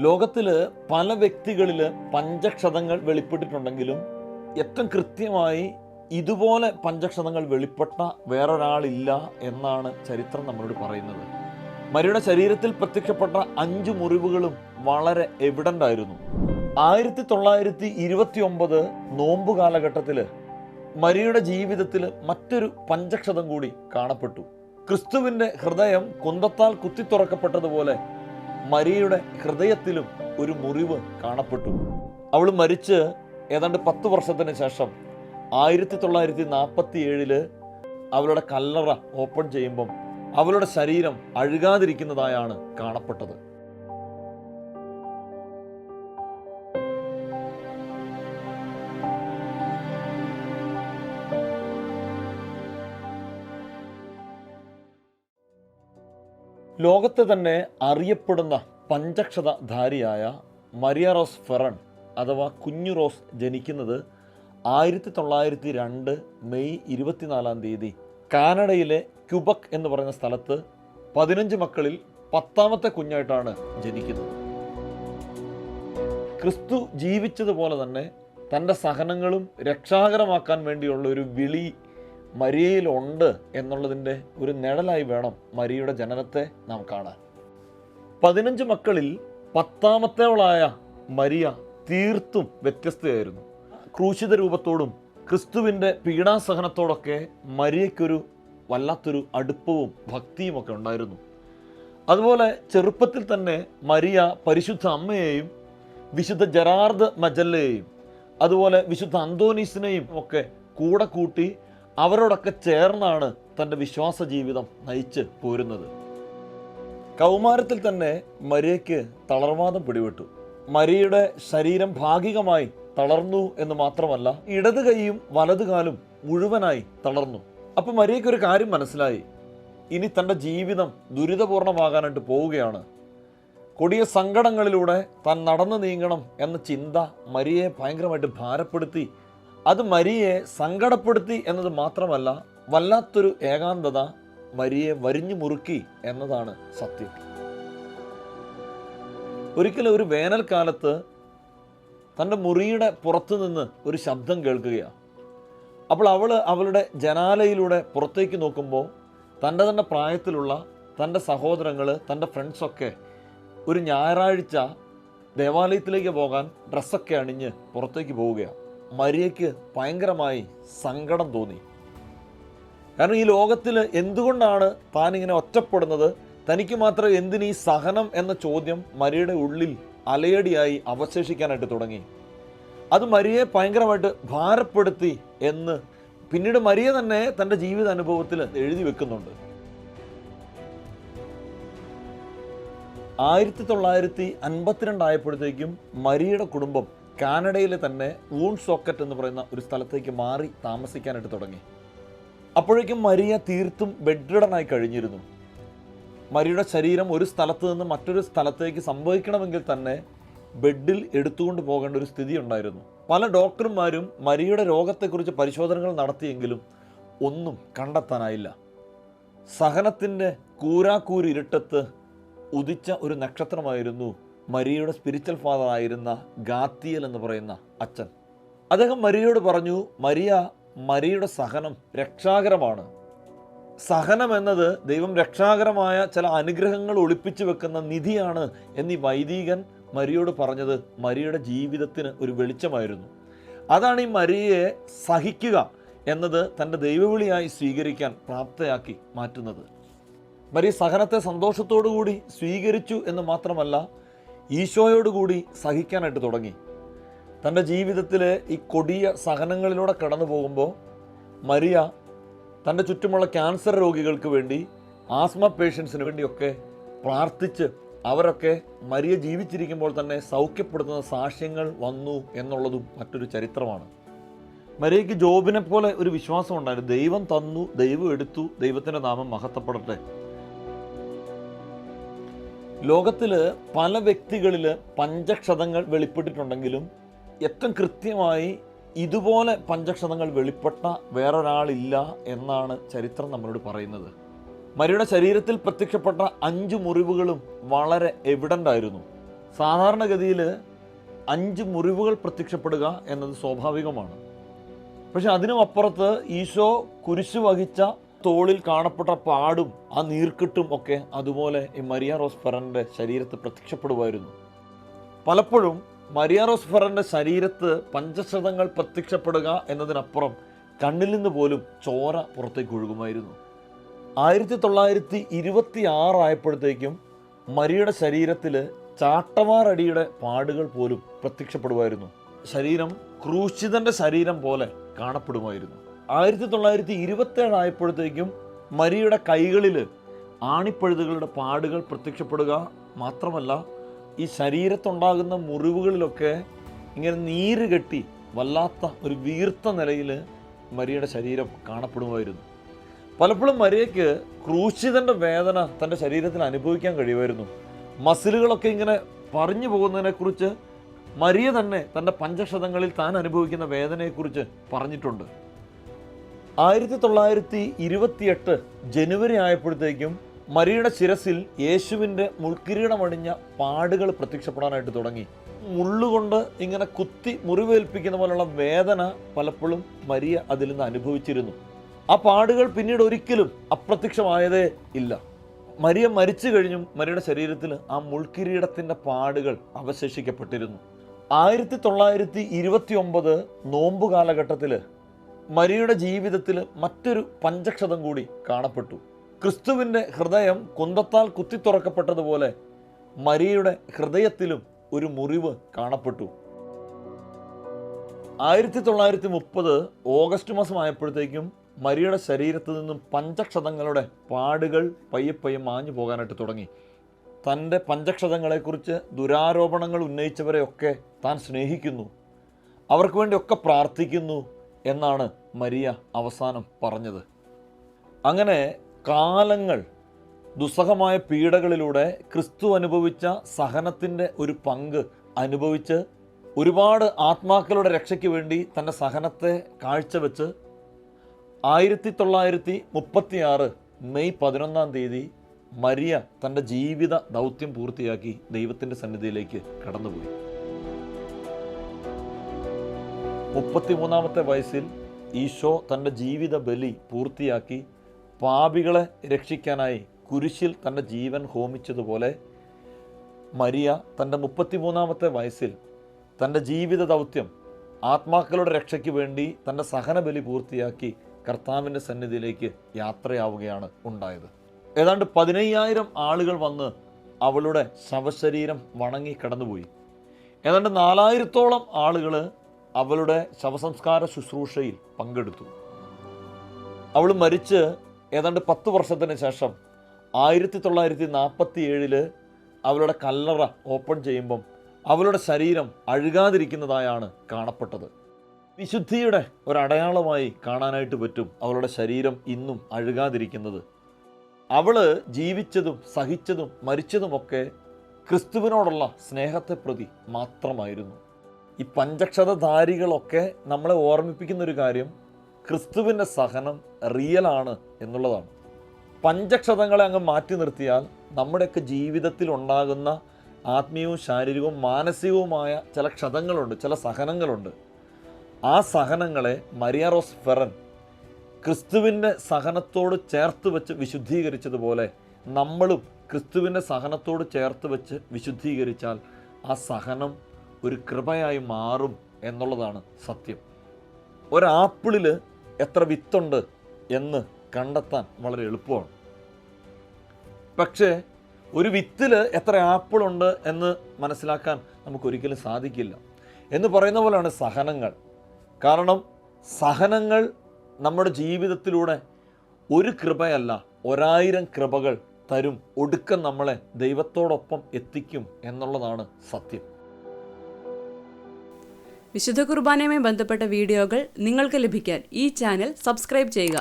ലോകത്തിൽ പല വ്യക്തികളിൽ പഞ്ചക്ഷതങ്ങൾ വെളിപ്പെട്ടിട്ടുണ്ടെങ്കിലും ഏറ്റവും കൃത്യമായി ഇതുപോലെ പഞ്ചക്ഷതങ്ങൾ വെളിപ്പെട്ട വേറൊരാളില്ല എന്നാണ് ചരിത്രം നമ്മളോട് പറയുന്നത്. മരിയുടെ ശരീരത്തിൽ പ്രത്യക്ഷപ്പെട്ട 5 മുറിവുകളും വളരെ എവിഡൻ്റ് ആയിരുന്നു. 1929 നോമ്പ് കാലഘട്ടത്തിൽ മരിയുടെ ജീവിതത്തിൽ മറ്റൊരു പഞ്ചക്ഷതം കൂടി കാണപ്പെട്ടു. ക്രിസ്തുവിൻ്റെ ഹൃദയം കുന്തത്താൽ കുത്തി തുറക്കപ്പെട്ടതുപോലെ മരിയയുടെ ഹൃദയത്തിലും ഒരു മുറിവ് കാണപ്പെട്ടു. അവൾ മരിച്ച് ഏതാണ്ട് 10 വർഷത്തിന് ശേഷം 1947 അവളുടെ കല്ലറ ഓപ്പൺ ചെയ്യുമ്പം അവളുടെ ശരീരം അഴുകാതിരിക്കുന്നതായാണ് കാണപ്പെട്ടത്. ലോകത്തെ തന്നെ അറിയപ്പെടുന്ന പഞ്ചക്ഷതധാരിയായ മരിയ റോസ് ഫെറൺ അഥവാ കുഞ്ഞു റോസ് ജനിക്കുന്നത് 1902 മെയ് 24 കാനഡയിലെ ക്യുബക് എന്ന് പറയുന്ന സ്ഥലത്ത് 15 മക്കളിൽ 10ാമത്തെ കുഞ്ഞായിട്ടാണ് ജനിക്കുന്നത്. ക്രിസ്തു ജീവിച്ചതുപോലെ തന്നെ തൻ്റെ സഹനങ്ങളും രക്ഷാകരമാക്കാൻ വേണ്ടിയുള്ള ഒരു വിളി മരിയയിലുണ്ട് എന്നുള്ളതിൻ്റെ ഒരു നിഴലായി വേണം മരിയയുടെ ജനനത്തെ നാം കാണാൻ. 15 മക്കളിൽ 10ാമത്തേവളായ മരിയ തീർത്തും വ്യത്യസ്തയായിരുന്നു. ക്രൂശിത രൂപത്തോടും ക്രിസ്തുവിൻ്റെ പീഡാസഹനത്തോടൊക്കെ മരിയയ്ക്കൊരു വല്ലാത്തൊരു അടുപ്പവും ഭക്തിയുമൊക്കെ ഉണ്ടായിരുന്നു. അതുപോലെ ചെറുപ്പത്തിൽ തന്നെ മരിയ പരിശുദ്ധ അമ്മയെയും വിശുദ്ധ ജെറാർഡ് മജല്ലയെയും അതുപോലെ വിശുദ്ധ അന്തോനീസിനെയും ഒക്കെ കൂടെ കൂട്ടി അവരോടൊക്കെ ചേർന്നാണ് തൻ്റെ വിശ്വാസ ജീവിതം നയിച്ച് പോരുന്നത്. കൗമാരത്തിൽ തന്നെ മരിയയ്ക്ക് തളർവാദം പിടിപെട്ടു. മരിയയുടെ ശരീരം ഭാഗികമായി തളർന്നു എന്ന് മാത്രമല്ല, ഇടത് കൈയും വലതു കാലും മുഴുവനായി തളർന്നു. അപ്പോൾ മരിയയ്ക്കൊരു കാര്യം മനസ്സിലായി, ഇനി തൻ്റെ ജീവിതം ദുരിതപൂർണമാകാനായിട്ട് പോവുകയാണ്. കൊടിയ സങ്കടങ്ങളിലൂടെ താൻ നടന്നു നീങ്ങണം എന്ന ചിന്ത മരിയയെ ഭയങ്കരമായിട്ട് ഭാരപ്പെടുത്തി. അത് മരിയയെ സങ്കടപ്പെടുത്തി എന്നത് മാത്രമല്ല, വല്ലാത്തൊരു ഏകാന്തത മരിയയെ വരിഞ്ഞു മുറുക്കി എന്നതാണ് സത്യം. ഒരിക്കലും ഒരു വേനൽക്കാലത്ത് തൻ്റെ മുറിയുടെ പുറത്തു നിന്ന് ഒരു ശബ്ദം കേൾക്കുകയാണ്. അപ്പോൾ അവളുടെ ജനാലയിലൂടെ പുറത്തേക്ക് നോക്കുമ്പോൾ തൻ്റെ തന്നെ പ്രായത്തിലുള്ള തൻ്റെ സഹോദരങ്ങൾ, തൻ്റെ ഫ്രണ്ട്സൊക്കെ ഒരു ഞായറാഴ്ച ദേവാലയത്തിലേക്ക് പോകാൻ ഡ്രസ്സൊക്കെ അണിഞ്ഞ് പുറത്തേക്ക് പോവുകയാണ്. മരിയയ്ക്ക് ഭയങ്കരമായി സങ്കടം തോന്നി. കാരണം ഈ ലോകത്തിൽ എന്തുകൊണ്ടാണ് താനിങ്ങനെ ഒറ്റപ്പെടുന്നത്, തനിക്ക് മാത്രം എന്തിനീ സഹനം എന്ന ചോദ്യം മരിയയുടെ ഉള്ളിൽ അലയടിയായി അവശേഷിക്കാനായിട്ട് തുടങ്ങി. അത് മരിയയെ ഭയങ്കരമായിട്ട് ഭാരപ്പെടുത്തി എന്ന് പിന്നീട് മരിയ തന്നെ തൻ്റെ ജീവിത അനുഭവത്തിൽ എഴുതി വെക്കുന്നുണ്ട്. 1952 ആയപ്പോഴത്തേക്കും മരിയയുടെ കുടുംബം കാനഡയിലെ തന്നെ വൂൺസോക്കറ്റ് എന്ന് പറയുന്ന ഒരു സ്ഥലത്തേക്ക് മാറി താമസിക്കാനായിട്ട് തുടങ്ങി. അപ്പോഴേക്കും മരിയ തീർത്തും ബെഡ്രിഡനായി കഴിഞ്ഞിരുന്നു. മരിയയുടെ ശരീരം ഒരു സ്ഥലത്ത് നിന്ന് മറ്റൊരു സ്ഥലത്തേക്ക് സംഭവിക്കണമെങ്കിൽ തന്നെ ബെഡിൽ എടുത്തുകൊണ്ട് പോകേണ്ട ഒരു സ്ഥിതി ഉണ്ടായിരുന്നു. പല ഡോക്ടർമാരും മരിയയുടെ രോഗത്തെക്കുറിച്ച് പരിശോധനകൾ നടത്തിയെങ്കിലും ഒന്നും കണ്ടെത്താനായില്ല. സഹനത്തിൻ്റെ കൂരാക്കൂരിരുട്ടത്ത് ഉദിച്ച ഒരു നക്ഷത്രമായിരുന്നു മരിയയുടെ സ്പിരിച്വൽ ഫാദർ ആയിരുന്ന ഗാത്തിയൽ എന്ന് പറയുന്ന അച്ഛൻ. അദ്ദേഹം മരിയയോട് പറഞ്ഞു, മരിയയുടെ സഹനം രക്ഷാകരമാണ്. സഹനം എന്നത് ദൈവം രക്ഷാകരമായ ചില അനുഗ്രഹങ്ങൾ ഒളിപ്പിച്ചു വെക്കുന്ന നിധിയാണ് എന്നീ വൈദികൻ മരിയയോട് പറഞ്ഞത് മരിയയുടെ ജീവിതത്തിന് ഒരു വെളിച്ചമായിരുന്നു. അതാണ് ഈ മരിയയെ സഹിക്കുക എന്നത് തൻ്റെ ദൈവവിളിയായി സ്വീകരിക്കാൻ പ്രാപ്തയാക്കി മാറ്റുന്നത്. മരിയ സഹനത്തെ സന്തോഷത്തോടുകൂടി സ്വീകരിച്ചു എന്ന് മാത്രമല്ല, ഈശോയോടുകൂടി സഹിക്കാനായിട്ട് തുടങ്ങി. തൻ്റെ ജീവിതത്തിലെ ഈ കൊടിയ സഹനങ്ങളിലൂടെ കടന്നു പോകുമ്പോൾ മരിയ തൻ്റെ ചുറ്റുമുള്ള ക്യാൻസർ രോഗികൾക്ക് വേണ്ടി, ആസ്മ പേഷ്യൻസിന് വേണ്ടിയൊക്കെ പ്രാർത്ഥിച്ച് അവരൊക്കെ മരിയ ജീവിച്ചിരിക്കുമ്പോൾ തന്നെ സൗഖ്യപ്പെടുത്തുന്ന സാക്ഷ്യങ്ങൾ വന്നു എന്നുള്ളതും മറ്റൊരു ചരിത്രമാണ്. മരിയയ്ക്ക് ജോബിനെ പോലെ ഒരു വിശ്വാസം ഉണ്ടായിരുന്നു. ദൈവം തന്നു, ദൈവം എടുത്തു, ദൈവത്തിൻ്റെ നാമം മഹത്വപ്പെടട്ടെ. ലോകത്തിൽ പല വ്യക്തികളിൽ പഞ്ചക്ഷതങ്ങൾ വെളിപ്പെട്ടിട്ടുണ്ടെങ്കിലും ഏറ്റവും കൃത്യമായി ഇതുപോലെ പഞ്ചക്ഷതങ്ങൾ വെളിപ്പെട്ട വേറൊരാളില്ല എന്നാണ് ചരിത്രം നമ്മളോട് പറയുന്നത്. മരിയുടെ ശരീരത്തിൽ പ്രത്യക്ഷപ്പെട്ട 5 മുറിവുകളും വളരെ എവിഡൻ്റ് ആയിരുന്നു. സാധാരണഗതിയിൽ 5 മുറിവുകൾ പ്രത്യക്ഷപ്പെടുക എന്നത് സ്വാഭാവികമാണ്. പക്ഷെ അതിനും അപ്പുറത്ത് ഈശോ കുരിശ് വഹിച്ച തോളിൽ കാണപ്പെട്ട പാടും ആ നീർക്കെട്ടും ഒക്കെ അതുപോലെ ഈ മരിയ റോസ് ഫെറന്റെ ശരീരത്ത് പ്രത്യക്ഷപ്പെടുമായിരുന്നു. പലപ്പോഴും മരിയ റോസ് ഫെറന്റെ ശരീരത്ത് പഞ്ചക്ഷതങ്ങൾ പ്രത്യക്ഷപ്പെടുക എന്നതിനപ്പുറം കണ്ണിൽ നിന്ന് പോലും ചോര പുറത്തേക്ക് ഒഴുകുമായിരുന്നു. 1926 ആയപ്പോഴത്തേക്കും മരിയയുടെ ശരീരത്തിൽ ചാട്ടവാറടിയുടെ പാടുകൾ പോലും പ്രത്യക്ഷപ്പെടുമായിരുന്നു. ശരീരം ക്രൂശിതന്റെ ശരീരം പോലെ കാണപ്പെടുമായിരുന്നു. 1927 ആയപ്പോഴത്തേക്കും മരിയയുടെ കൈകളിൽ ആണിപ്പഴുതുകളുടെ പാടുകൾ പ്രത്യക്ഷപ്പെടുക മാത്രമല്ല, ഈ ശരീരത്തുണ്ടാകുന്ന മുറിവുകളിലൊക്കെ ഇങ്ങനെ നീര് കെട്ടി വല്ലാത്ത ഒരു വീർത്ത നിലയിൽ മരിയയുടെ ശരീരം കാണപ്പെടുമായിരുന്നു. പലപ്പോഴും മരിയയ്ക്ക് ക്രൂശിതന്റെ വേദന തൻ്റെ ശരീരത്തിൽ അനുഭവിക്കാൻ കഴിയുമായിരുന്നു. മസിലുകളൊക്കെ ഇങ്ങനെ പറഞ്ഞു പോകുന്നതിനെക്കുറിച്ച് മരിയ തന്നെ തൻ്റെ പഞ്ചക്ഷതങ്ങളിൽ താൻ അനുഭവിക്കുന്ന വേദനയെക്കുറിച്ച് പറഞ്ഞിട്ടുണ്ട്. 1928 ജനുവരി ആയപ്പോഴത്തേക്കും മരിയയുടെ ശിരസിൽ യേശുവിൻ്റെ മുൾക്കിരീടമണിഞ്ഞ പാടുകൾ പ്രത്യക്ഷപ്പെടാനായിട്ട് തുടങ്ങി. മുള്ളുകൊണ്ട് ഇങ്ങനെ കുത്തി മുറിവേൽപ്പിക്കുന്ന പോലുള്ള വേദന പലപ്പോഴും മരിയ അതിൽ നിന്ന് അനുഭവിച്ചിരുന്നു. ആ പാടുകൾ പിന്നീട് ഒരിക്കലും അപ്രത്യക്ഷമായതേ ഇല്ല. മരിയ മരിച്ചു കഴിഞ്ഞും മരിയയുടെ ശരീരത്തിൽ ആ മുൾക്കിരീടത്തിൻ്റെ പാടുകൾ അവശേഷിക്കപ്പെട്ടിരുന്നു. 1929 നോമ്പ് കാലഘട്ടത്തിൽ മരിയയുടെ ജീവിതത്തിൽ മറ്റൊരു പഞ്ചക്ഷതം കൂടി കാണപ്പെട്ടു. ക്രിസ്തുവിൻ്റെ ഹൃദയം കുന്തത്താൽ കുത്തി തുറക്കപ്പെട്ടതുപോലെ മരിയയുടെ ഹൃദയത്തിലും ഒരു മുറിവ് കാണപ്പെട്ടു. 1930 ഓഗസ്റ്റ് മാസമായപ്പോഴത്തേക്കും മരിയയുടെ ശരീരത്തിൽ നിന്നും പഞ്ചക്ഷതങ്ങളുടെ പാടുകൾ പയ്യെ മാഞ്ഞു പോകാനായിട്ട് തുടങ്ങി. തൻ്റെ പഞ്ചക്ഷതങ്ങളെക്കുറിച്ച് ദുരാരോപണങ്ങൾ ഉന്നയിച്ചവരെയൊക്കെ താൻ സ്നേഹിക്കുന്നു, അവർക്ക് വേണ്ടിയൊക്കെ പ്രാർത്ഥിക്കുന്നു എന്നാണ് മരിയ അവസാനം പറഞ്ഞത്. അങ്ങനെ കാലങ്ങൾ ദുസ്സഹമായ പീഡകളിലൂടെ ക്രിസ്തു അനുഭവിച്ച സഹനത്തിൻ്റെ ഒരു പങ്ക് അനുഭവിച്ച് ഒരുപാട് ആത്മാക്കളുടെ രക്ഷയ്ക്ക് വേണ്ടി തൻ്റെ സഹനത്തെ കാഴ്ചവെച്ച് 1936 മെയ് 11 മരിയ തൻ്റെ ജീവിത ദൗത്യം പൂർത്തിയാക്കി ദൈവത്തിൻ്റെ സന്നിധിയിലേക്ക് കടന്നുപോയി. 33 വയസ്സിൽ ഈശോ തൻ്റെ ജീവിത ബലി പൂർത്തിയാക്കി പാപികളെ രക്ഷിക്കാനായി കുരിശിൽ തൻ്റെ ജീവൻ ഹോമിച്ചതുപോലെ മരിയ തൻ്റെ 33 വയസ്സിൽ തൻ്റെ ജീവിത ദൗത്യം ആത്മാക്കളുടെ രക്ഷയ്ക്ക് വേണ്ടി തൻ്റെ സഹനബലി പൂർത്തിയാക്കി കർത്താവിൻ്റെ സന്നിധിയിലേക്ക് യാത്രയാവുകയാണ് ഉണ്ടായത്. ഏതാണ്ട് 15,000 ആളുകൾ വന്ന് അവളുടെ ശവശരീരം വണങ്ങി കടന്നുപോയി. ഏതാണ്ട് 4,000-ഓളം ആളുകൾ അവളുടെ ശവസംസ്കാര ശുശ്രൂഷയിൽ പങ്കെടുത്തു. അവൾ മരിച്ച് ഏതാണ്ട് 10 വർഷത്തിന് ശേഷം 1947 അവളുടെ കല്ലറ ഓപ്പൺ ചെയ്യുമ്പം അവളുടെ ശരീരം അഴുകാതിരിക്കുന്നതായാണ് കാണപ്പെട്ടത്. വിശുദ്ധിയുടെ ഒരടയാളമായി കാണാനായിട്ട് പറ്റും അവളുടെ ശരീരം ഇന്നും അഴുകാതിരിക്കുന്നത്. അവൾ ജീവിച്ചതും സഹിച്ചതും മരിച്ചതുമൊക്കെ ക്രിസ്തുവിനോടുള്ള സ്നേഹത്തെ പ്രതി മാത്രമായിരുന്നു. ഈ പഞ്ചക്ഷതധാരികളൊക്കെ നമ്മളെ ഓർമ്മിപ്പിക്കുന്നൊരു കാര്യം ക്രിസ്തുവിൻ്റെ സഹനം റിയലാണ് എന്നുള്ളതാണ്. പഞ്ചക്ഷതങ്ങളെ അങ്ങ് മാറ്റി നിർത്തിയാൽ നമ്മുടെയൊക്കെ ജീവിതത്തിൽ ഉണ്ടാകുന്ന ആത്മീയവും ശാരീരികവും മാനസികവുമായ ചില ക്ഷതങ്ങളുണ്ട്, ചില സഹനങ്ങളുണ്ട്. ആ സഹനങ്ങളെ മരിയ റോസ് ഫെറൻ ക്രിസ്തുവിൻ്റെ സഹനത്തോട് ചേർത്ത് വെച്ച് വിശുദ്ധീകരിച്ചതുപോലെ നമ്മളും ക്രിസ്തുവിൻ്റെ സഹനത്തോട് ചേർത്ത് വെച്ച് വിശുദ്ധീകരിച്ചാൽ ആ സഹനം ഒരു കൃപയായി മാറും എന്നുള്ളതാണ് സത്യം. ഒരാപ്പിളിൽ എത്ര വിത്തുണ്ട് എന്ന് കണ്ടെത്താൻ വളരെ എളുപ്പമാണ്. പക്ഷേ ഒരു വിത്തിൽ എത്ര ആപ്പിളുണ്ട് എന്ന് മനസ്സിലാക്കാൻ നമുക്കൊരിക്കലും സാധിക്കില്ല. എന്ന് പറയുന്ന പോലെയാണ് സഹനങ്ങൾ. കാരണം സഹനങ്ങൾ നമ്മുടെ ജീവിതത്തിലൂടെ ഒരു കൃപയല്ല 1000 കൃപകൾ തരും, ഒടുക്കം നമ്മളെ ദൈവത്തോടൊപ്പം എത്തിക്കും എന്നുള്ളതാണ് സത്യം. വിശുദ്ധ കുർബാനയുമായി ബന്ധപ്പെട്ട വീഡിയോകൾ നിങ്ങൾക്ക് ലഭിക്കാൻ ഈ ചാനൽ സബ്സ്ക്രൈബ് ചെയ്യുക.